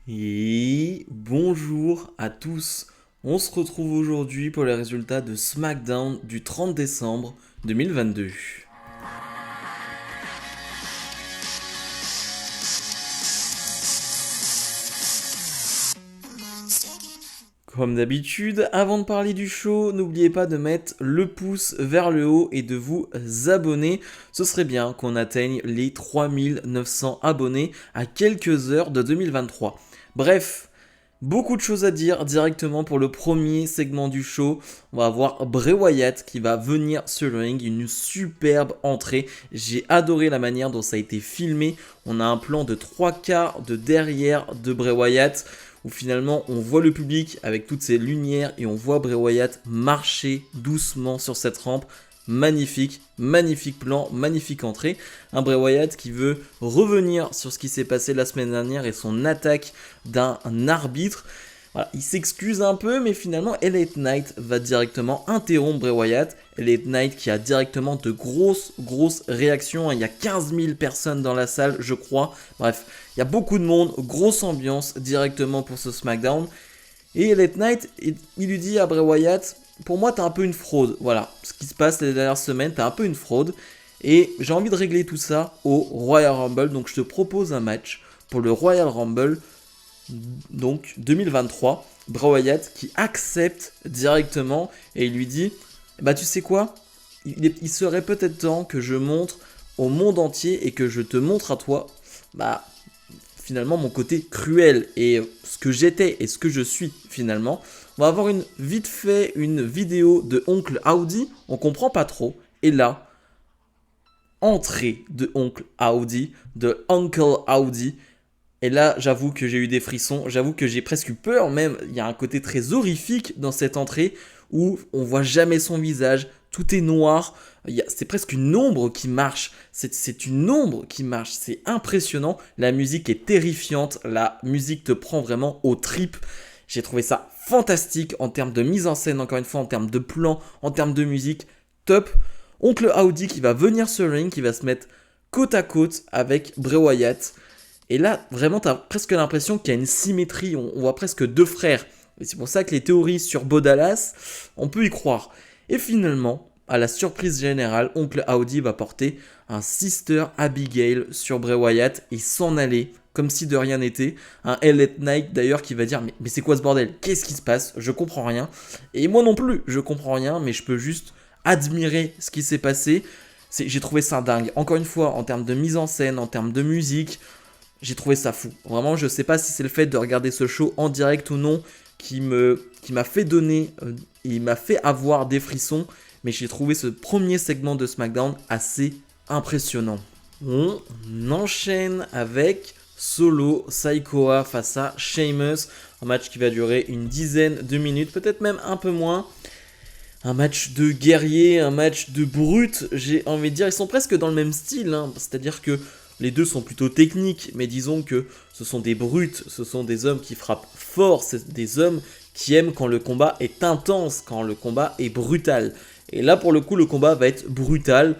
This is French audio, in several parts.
Et bonjour à tous. On se retrouve aujourd'hui pour les résultats de SmackDown du 30 décembre 2022. Comme d'habitude, avant de parler du show, n'oubliez pas de mettre le pouce vers le haut et de vous abonner. Ce serait bien qu'on atteigne les 3900 abonnés à quelques heures de 2023. Bref, beaucoup de choses à dire directement pour le premier segment du show. On va avoir Bray Wyatt qui va venir sur le ring, une superbe entrée. J'ai adoré la manière dont ça a été filmé. On a un plan de 3/4 de derrière de Bray Wyatt où finalement on voit le public avec toutes ces lumières et on voit Bray Wyatt marcher doucement sur cette rampe. Magnifique, magnifique plan, magnifique entrée. Un Bray Wyatt qui veut revenir sur ce qui s'est passé la semaine dernière et son attaque d'un arbitre. Voilà, il s'excuse un peu, mais finalement, LA Knight va directement interrompre Bray Wyatt. LA Knight qui a directement de grosses réactions. Il y a 15 000 personnes dans la salle, je crois. Bref, il y a beaucoup de monde, grosse ambiance directement pour ce SmackDown. Et LA Knight, il lui dit à Bray Wyatt, pour moi, t'es un peu une fraude. Voilà, ce qui se passe les dernières semaines, t'es un peu une fraude. Et j'ai envie de régler tout ça au Royal Rumble. Donc je te propose un match pour le Royal Rumble donc 2023, Bray Wyatt qui accepte directement et il lui dit bah tu sais quoi, il serait peut-être temps que je montre au monde entier et que je te montre à toi bah finalement mon côté cruel et ce que j'étais et ce que je suis finalement. On va avoir vite fait une vidéo de Oncle Howdy, on comprend pas trop et là entrée de Oncle Howdy, de Uncle Howdy. Et là, j'avoue que j'ai eu des frissons, j'avoue que j'ai presque eu peur même. Il y a un côté très horrifique dans cette entrée où on voit jamais son visage, tout est noir. C'est presque une ombre qui marche, c'est une ombre qui marche, c'est impressionnant. La musique est terrifiante, la musique te prend vraiment aux tripes. J'ai trouvé ça fantastique en termes de mise en scène, encore une fois, en termes de plan, en termes de musique, top. Oncle Howdy qui va venir sur le ring, qui va se mettre côte à côte avec Bray Wyatt. Et là, vraiment, tu as presque l'impression qu'il y a une symétrie. On voit presque deux frères. Et c'est pour ça que les théories sur Bo Dallas, on peut y croire. Et finalement, à la surprise générale, Oncle Howdy va porter un Sister Abigail sur Bray Wyatt et s'en aller comme si de rien n'était. Un LA Knight d'ailleurs qui va dire mais c'est quoi ce bordel? Qu'est-ce qui se passe? Je comprends rien. Et moi non plus, je comprends rien, mais je peux juste admirer ce qui s'est passé. J'ai trouvé ça dingue. Encore une fois, en termes de mise en scène, en termes de musique, j'ai trouvé ça fou. Vraiment, je sais pas si c'est le fait de regarder ce show en direct ou non qui m'a fait donner, il m'a fait avoir des frissons, mais j'ai trouvé ce premier segment de SmackDown assez impressionnant. On enchaîne avec Solo Sikoa face à Sheamus, un match qui va durer une dizaine de minutes, peut-être même un peu moins. Un match de guerrier, un match de brut, j'ai envie de dire, ils sont presque dans le même style, hein. C'est-à-dire que les deux sont plutôt techniques, mais disons que ce sont des brutes, ce sont des hommes qui frappent fort, c'est des hommes qui aiment quand le combat est intense, quand le combat est brutal. Et là, pour le coup, le combat va être brutal,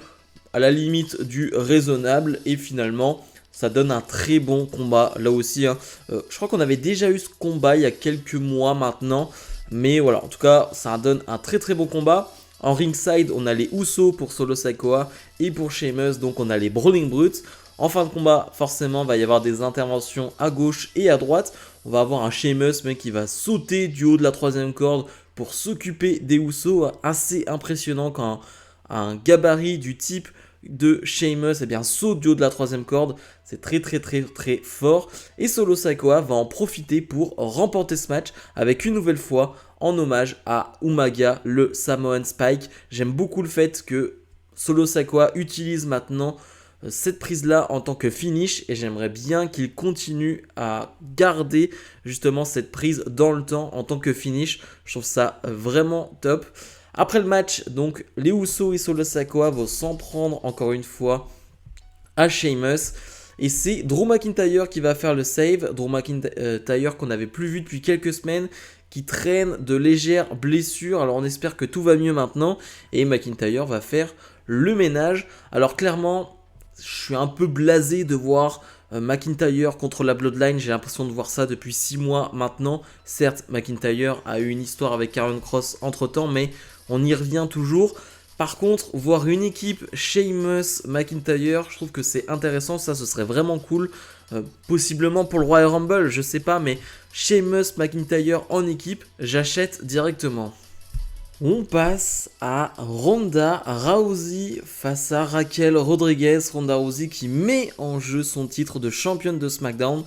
à la limite du raisonnable, et finalement, ça donne un très bon combat. Là aussi, hein, je crois qu'on avait déjà eu ce combat il y a quelques mois maintenant, mais voilà, en tout cas, ça donne un très très bon combat. En ringside, on a les Usos pour Solo Sikoa et pour Sheamus, donc on a les Brawling Brutes. En fin de combat, forcément, il va y avoir des interventions à gauche et à droite. On va avoir un Sheamus qui va sauter du haut de la troisième corde pour s'occuper des Usos. Assez impressionnant quand un gabarit du type de Sheamus saute du haut de la troisième corde. C'est très fort. Et Solo Sikoa va en profiter pour remporter ce match avec une nouvelle fois en hommage à Umaga, le Samoan Spike. J'aime beaucoup le fait que Solo Sikoa utilise maintenant cette prise là en tant que finish et j'aimerais bien qu'il continue à garder justement cette prise dans le temps en tant que finish. Je trouve ça vraiment top. Après le match, donc les Usos et Solo Sikoa vont s'en prendre encore une fois à Sheamus. Et c'est Drew McIntyre qui va faire le save. Drew McIntyre qu'on n'avait plus vu depuis quelques semaines, qui traîne de légères blessures. Alors on espère que tout va mieux maintenant. Et McIntyre va faire le ménage. Alors clairement, je suis un peu blasé de voir McIntyre contre la Bloodline, j'ai l'impression de voir ça depuis 6 mois maintenant. Certes, McIntyre a eu une histoire avec Karrion Kross entre temps, mais on y revient toujours. Par contre, voir une équipe Sheamus, McIntyre, je trouve que c'est intéressant, ça ce serait vraiment cool. Possiblement pour le Royal Rumble, je sais pas, mais Sheamus, McIntyre en équipe, j'achète directement. On passe à Ronda Rousey face à Raquel Rodriguez. Ronda Rousey qui met en jeu son titre de championne de SmackDown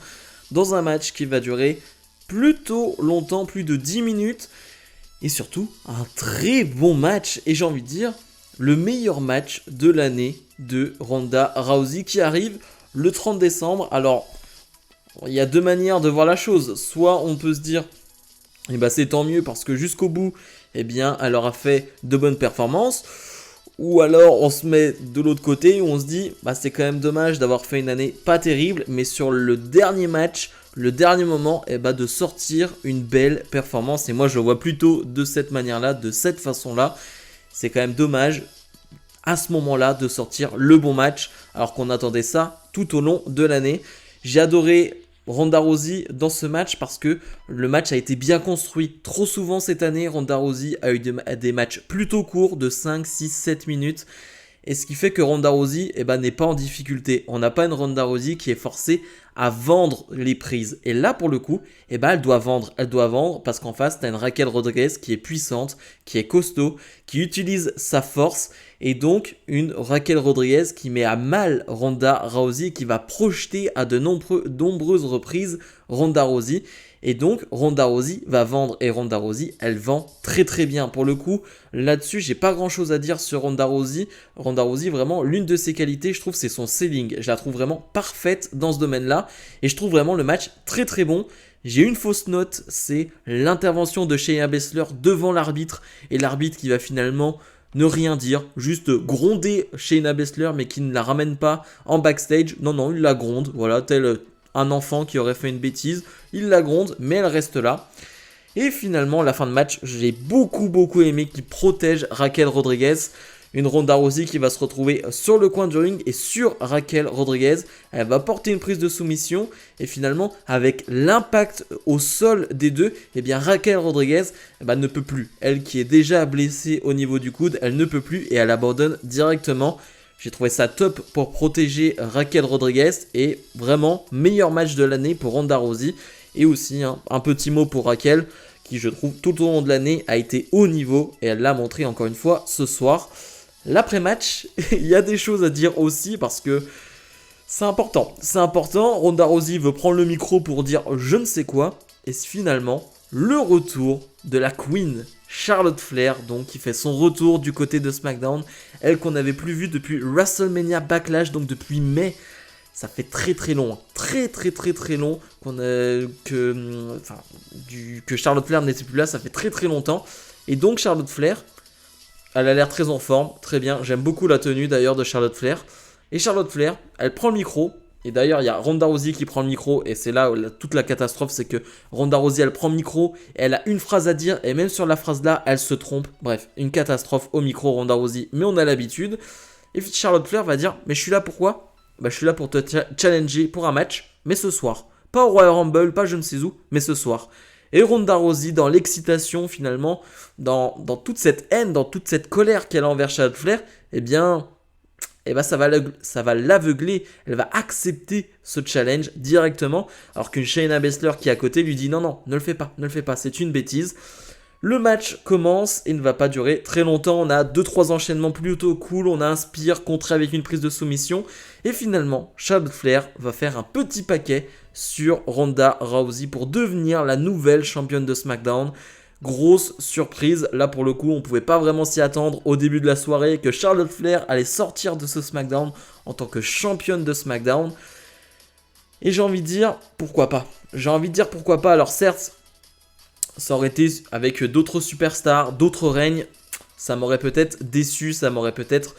dans un match qui va durer plutôt longtemps, plus de 10 minutes. Et surtout, un très bon match. Et j'ai envie de dire, le meilleur match de l'année de Ronda Rousey qui arrive le 30 décembre. Alors, il y a deux manières de voir la chose. Soit on peut se dire, eh ben c'est tant mieux parce que jusqu'au bout, eh bien, elle aura fait de bonnes performances. Ou alors, on se met de l'autre côté où on se dit, bah, c'est quand même dommage d'avoir fait une année pas terrible, mais sur le dernier match, le dernier moment, eh ben, de sortir une belle performance. Et moi, je le vois plutôt de cette manière-là, de cette façon-là. C'est quand même dommage, à ce moment-là, de sortir le bon match, alors qu'on attendait ça tout au long de l'année. J'ai adoré Ronda Rousey dans ce match parce que le match a été bien construit. Trop souvent cette année, Ronda Rousey a eu des matchs plutôt courts de 5, 6, 7 minutes. Et ce qui fait que Ronda Rousey n'est pas en difficulté. On n'a pas une Ronda Rousey qui est forcée à vendre les prises. Et là, pour le coup, elle doit vendre. Elle doit vendre parce qu'en face, tu as une Raquel Rodriguez qui est puissante, qui est costaud, qui utilise sa force. Et donc, une Raquel Rodriguez qui met à mal Ronda Rousey, qui va projeter à de nombreuses reprises Ronda Rousey. Et donc, Ronda Rousey va vendre. Et Ronda Rousey, elle vend très très bien. Pour le coup, là-dessus, j'ai pas grand-chose à dire sur Ronda Rousey. Ronda Rousey, vraiment, l'une de ses qualités, je trouve, c'est son selling. Je la trouve vraiment parfaite dans ce domaine-là. Et je trouve vraiment le match très très bon. J'ai une fausse note, c'est l'intervention de Shayna Baszler devant l'arbitre. Et l'arbitre qui va finalement ne rien dire, juste gronder Shayna Baszler, mais qui ne la ramène pas en backstage. Non, il la gronde, voilà, tel un enfant qui aurait fait une bêtise. Il la gronde, mais elle reste là. Et finalement, la fin de match, j'ai beaucoup aimé qui protège Raquel Rodriguez. Une Ronda Rousey qui va se retrouver sur le coin du ring et sur Raquel Rodriguez. Elle va porter une prise de soumission. Et finalement, avec l'impact au sol des deux, eh bien Raquel Rodriguez ne peut plus. Elle qui est déjà blessée au niveau du coude, elle ne peut plus et elle abandonne directement. J'ai trouvé ça top pour protéger Raquel Rodriguez. Et vraiment, meilleur match de l'année pour Ronda Rousey. Et aussi, un petit mot pour Raquel, qui je trouve tout au long de l'année a été haut niveau. Et elle l'a montré encore une fois ce soir. L'après-match, il y a des choses à dire aussi parce que c'est important. C'est important, Ronda Rousey veut prendre le micro pour dire je ne sais quoi. Et finalement, le retour de la Queen, Charlotte Flair, donc qui fait son retour du côté de SmackDown. Elle qu'on n'avait plus vue depuis WrestleMania Backlash, donc depuis mai. Ça fait très long, très long que Charlotte Flair n'était plus là, ça fait très longtemps. Et donc Charlotte Flair, elle a l'air très en forme, très bien. J'aime beaucoup la tenue d'ailleurs de Charlotte Flair. Et Charlotte Flair, elle prend le micro. Et d'ailleurs, il y a Ronda Rousey qui prend le micro. Et c'est là où toute la catastrophe, c'est que Ronda Rousey, elle prend le micro. Et elle a une phrase à dire. Et même sur la phrase là, elle se trompe. Bref, une catastrophe au micro, Ronda Rousey. Mais on a l'habitude. Et puis Charlotte Flair va dire, mais je suis là pourquoi ? Je suis là pour te challenger pour un match. Mais ce soir. Pas au Royal Rumble, pas je ne sais où. Mais ce soir. Et Ronda Rousey, dans l'excitation finalement, dans toute cette haine, dans toute cette colère qu'elle a envers Charlotte Flair, ça va l'aveugler. Elle va accepter ce challenge directement, alors qu'une Shayna Baszler qui est à côté lui dit non, ne le fais pas, c'est une bêtise. Le match commence et ne va pas durer très longtemps. On a 2-3 enchaînements plutôt cool. On a un spear contré avec une prise de soumission. Et finalement, Charlotte Flair va faire un petit paquet sur Ronda Rousey pour devenir la nouvelle championne de SmackDown. Grosse surprise. Là, pour le coup, on ne pouvait pas vraiment s'y attendre au début de la soirée que Charlotte Flair allait sortir de ce SmackDown en tant que championne de SmackDown. Et j'ai envie de dire, pourquoi pas. Alors certes, ça aurait été avec d'autres superstars, d'autres règnes, ça m'aurait peut-être déçu, ça m'aurait peut-être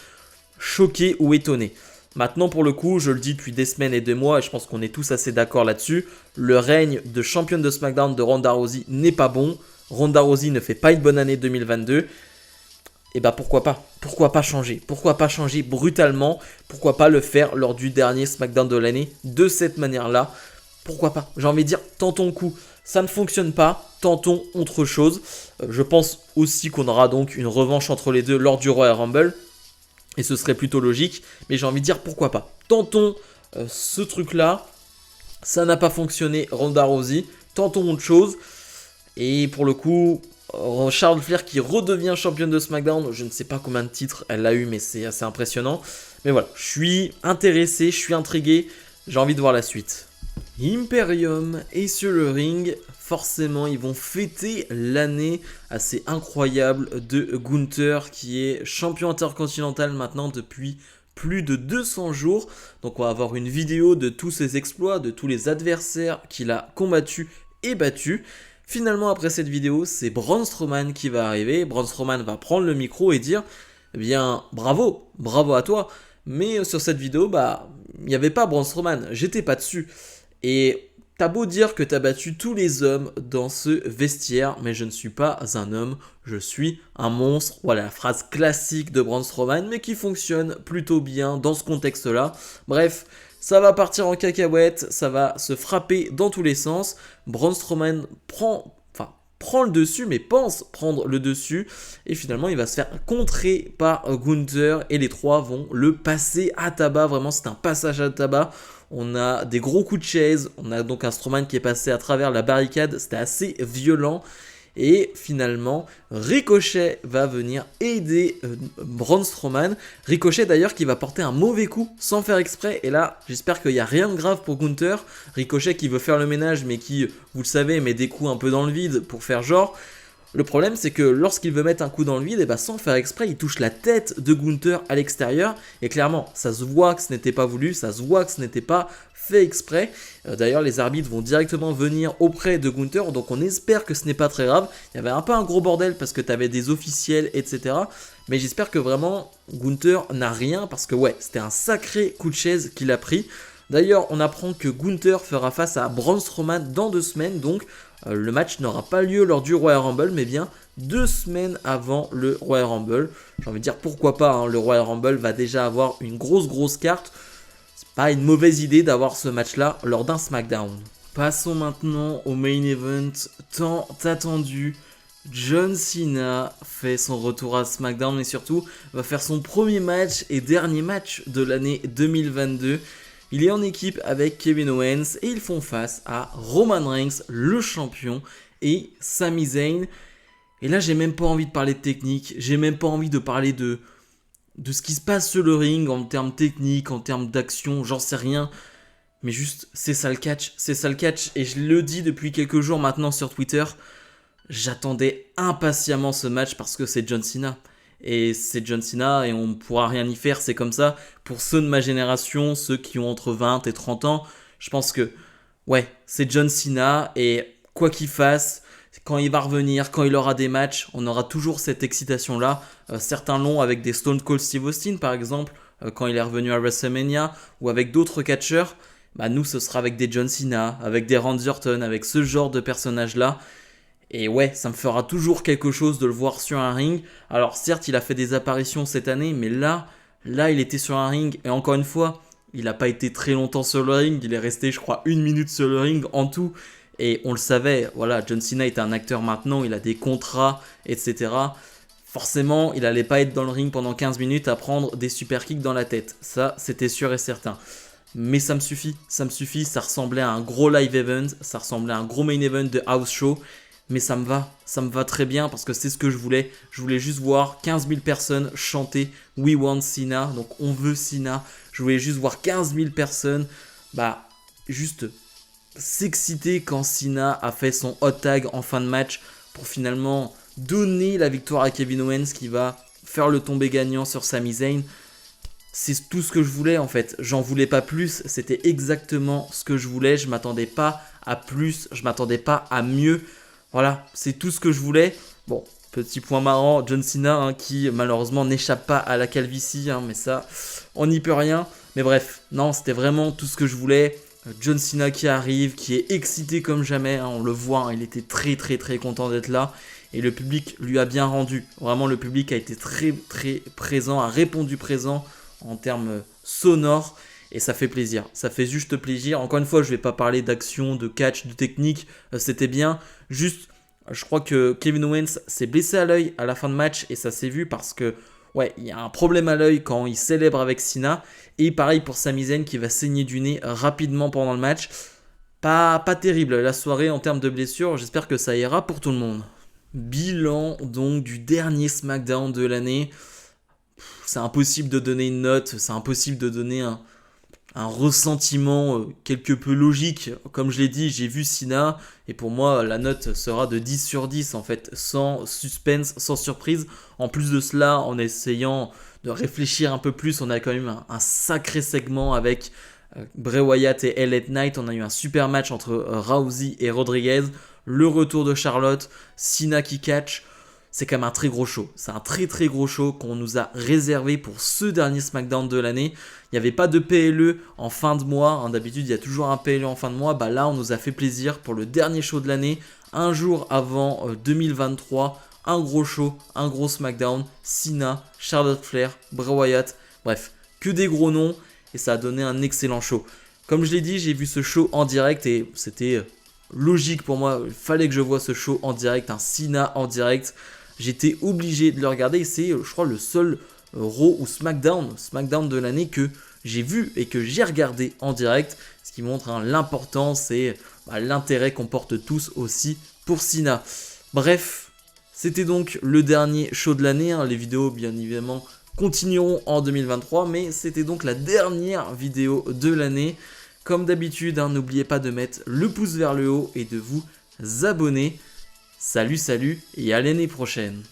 choqué ou étonné. Maintenant, pour le coup, je le dis depuis des semaines et des mois, et je pense qu'on est tous assez d'accord là-dessus, le règne de championne de SmackDown de Ronda Rousey n'est pas bon. Ronda Rousey ne fait pas une bonne année 2022. et bah pourquoi pas? Pourquoi pas changer? Pourquoi pas changer brutalement? Pourquoi pas le faire lors du dernier SmackDown de l'année de cette manière-là? Pourquoi pas? J'ai envie de dire, tentons le coup. Ça ne fonctionne pas, tentons autre chose. Je pense aussi qu'on aura donc une revanche entre les deux lors du Royal Rumble. Et ce serait plutôt logique. Mais j'ai envie de dire, pourquoi pas? Tentons ce truc-là. Ça n'a pas fonctionné, Ronda Rousey. Tentons autre chose. Et pour le coup, Charlotte Flair qui redevient championne de SmackDown. Je ne sais pas combien de titres elle a eu, mais c'est assez impressionnant. Mais voilà, je suis intéressé, je suis intrigué. J'ai envie de voir la suite. Imperium est sur le ring. Forcément, ils vont fêter l'année assez incroyable de Gunther, qui est champion intercontinental maintenant depuis plus de 200 jours. Donc on va avoir une vidéo de tous ses exploits, de tous les adversaires qu'il a combattus et battus. Finalement, après cette vidéo, c'est Braun Strowman qui va arriver. Braun Strowman va prendre le micro et dire « Eh bien, bravo, bravo à toi. Mais sur cette vidéo, il n'y avait pas Braun Strowman, j'étais pas dessus. Et t'as beau dire que t'as battu tous les hommes dans ce vestiaire, mais je ne suis pas un homme, je suis un monstre. » Voilà la phrase classique de Braun Strowman, mais qui fonctionne plutôt bien dans ce contexte-là. Bref, ça va partir en cacahuète, ça va se frapper dans tous les sens. Braun Strowman prend le dessus, mais pense prendre le dessus. Et finalement, il va se faire contrer par Gunther. Et les trois vont le passer à tabac. Vraiment, c'est un passage à tabac. On a des gros coups de chaise. On a donc un Strowman qui est passé à travers la barricade. C'était assez violent. Et finalement, Ricochet va venir aider Braun Strowman. Ricochet d'ailleurs qui va porter un mauvais coup sans faire exprès. Et là, j'espère qu'il n'y a rien de grave pour Gunther. Ricochet qui veut faire le ménage mais qui, vous le savez, met des coups un peu dans le vide pour faire genre. Le problème, c'est que lorsqu'il veut mettre un coup dans le vide, sans faire exprès, il touche la tête de Gunther à l'extérieur. Et clairement, ça se voit que ce n'était pas voulu, ça se voit que ce n'était pas fait exprès. D'ailleurs, les arbitres vont directement venir auprès de Gunther, donc on espère que ce n'est pas très grave. Il y avait un peu un gros bordel parce que tu avais des officiels, etc. Mais j'espère que vraiment Gunther n'a rien parce que ouais, c'était un sacré coup de chaise qu'il a pris. D'ailleurs, on apprend que Gunther fera face à Braun Strowman dans 2 semaines, donc le match n'aura pas lieu lors du Royal Rumble, mais bien 2 semaines avant le Royal Rumble. J'ai envie de dire pourquoi pas, hein, le Royal Rumble va déjà avoir une grosse carte. C'est pas une mauvaise idée d'avoir ce match-là lors d'un SmackDown. Passons maintenant au main event tant attendu. John Cena fait son retour à SmackDown et surtout va faire son premier match et dernier match de l'année 2022. Il est en équipe avec Kevin Owens et ils font face à Roman Reigns, le champion, et Sami Zayn. Et là, j'ai même pas envie de parler de technique, j'ai même pas envie de parler de ce qui se passe sur le ring en termes techniques, en termes d'action, j'en sais rien. Mais juste, c'est ça le catch, c'est ça le catch. Et je le dis depuis quelques jours maintenant sur Twitter, j'attendais impatiemment ce match parce que c'est John Cena. Et c'est John Cena et on ne pourra rien y faire, c'est comme ça. Pour ceux de ma génération, ceux qui ont entre 20 et 30 ans, je pense que, ouais, c'est John Cena et quoi qu'il fasse, quand il va revenir, quand il aura des matchs, on aura toujours cette excitation-là. Certains l'ont avec des Stone Cold Steve Austin, par exemple, quand il est revenu à WrestleMania, ou avec d'autres catcheurs. Nous, ce sera avec des John Cena, avec des Randy Orton, avec ce genre de personnages-là. Et ouais, ça me fera toujours quelque chose de le voir sur un ring. Alors certes, il a fait des apparitions cette année, mais là, il était sur un ring. Et encore une fois, il n'a pas été très longtemps sur le ring. Il est resté, je crois, 1 minute sur le ring en tout. Et on le savait, voilà, John Cena est un acteur maintenant, il a des contrats, etc. Forcément, il n'allait pas être dans le ring pendant 15 minutes à prendre des super kicks dans la tête. Ça, c'était sûr et certain. Mais ça me suffit, ça ressemblait à un gros live event, ça ressemblait à un gros main event de house show. Mais ça me va très bien parce que c'est ce que je voulais. Je voulais juste voir 15 000 personnes chanter We Want Cena, donc on veut Cena. Je voulais juste voir 15 000 personnes, juste s'exciter quand Cena a fait son hot tag en fin de match pour finalement donner la victoire à Kevin Owens qui va faire le tombé gagnant sur Sami Zayn. C'est tout ce que je voulais en fait, j'en voulais pas plus, c'était exactement ce que je voulais, je m'attendais pas à plus, je m'attendais pas à mieux. Voilà, c'est tout ce que je voulais. Bon, petit point marrant, John Cena qui malheureusement n'échappe pas à la calvitie, mais ça, on n'y peut rien. Mais bref, non, c'était vraiment tout ce que je voulais. John Cena qui arrive, qui est excité comme jamais, on le voit, il était très content d'être là. et le public lui a bien rendu. Vraiment, le public a été très très présent, a répondu présent en termes sonores. Et ça fait plaisir, ça fait juste plaisir. Encore une fois, je ne vais pas parler d'action, de catch, de technique, c'était bien. Juste, je crois que Kevin Owens s'est blessé à l'œil à la fin de match et ça s'est vu parce que, ouais, il y a un problème à l'œil quand il célèbre avec Cena. Et pareil pour Sami Zayn qui va saigner du nez rapidement pendant le match. Pas terrible la soirée en termes de blessures, j'espère que ça ira pour tout le monde. Bilan donc du dernier SmackDown de l'année. C'est impossible de donner une note, c'est impossible de donner un ressentiment quelque peu logique. Comme je l'ai dit, j'ai vu Cena et pour moi la note sera de 10 sur 10 en fait, sans suspense, sans surprise. En plus de cela, en essayant de réfléchir un peu plus, on a quand même un sacré segment avec Bray Wyatt et LA Knight. On a eu un super match entre Rousey et Rodriguez, le retour de Charlotte, Cena qui catch. C'est quand même un très gros show. C'est un très très gros show qu'on nous a réservé pour ce dernier SmackDown de l'année. Il n'y avait pas de PLE en fin de mois. D'habitude, il y a toujours un PLE en fin de mois. Là, on nous a fait plaisir pour le dernier show de l'année. Un jour avant 2023. Un gros show, un gros SmackDown. Cena, Charlotte Flair, Bray Wyatt. Bref, que des gros noms. Et ça a donné un excellent show. Comme je l'ai dit, j'ai vu ce show en direct et c'était logique pour moi. Il fallait que je voie ce show en direct. Un Cena en direct. J'étais obligé de le regarder et c'est, je crois, le seul Raw ou SmackDown de l'année que j'ai vu et que j'ai regardé en direct. Ce qui montre l'importance et l'intérêt qu'on porte tous aussi pour Cena. Bref, c'était donc le dernier show de l'année. Les vidéos, bien évidemment, continueront en 2023. Mais c'était donc la dernière vidéo de l'année. Comme d'habitude, n'oubliez pas de mettre le pouce vers le haut et de vous abonner. Salut et à l'année prochaine.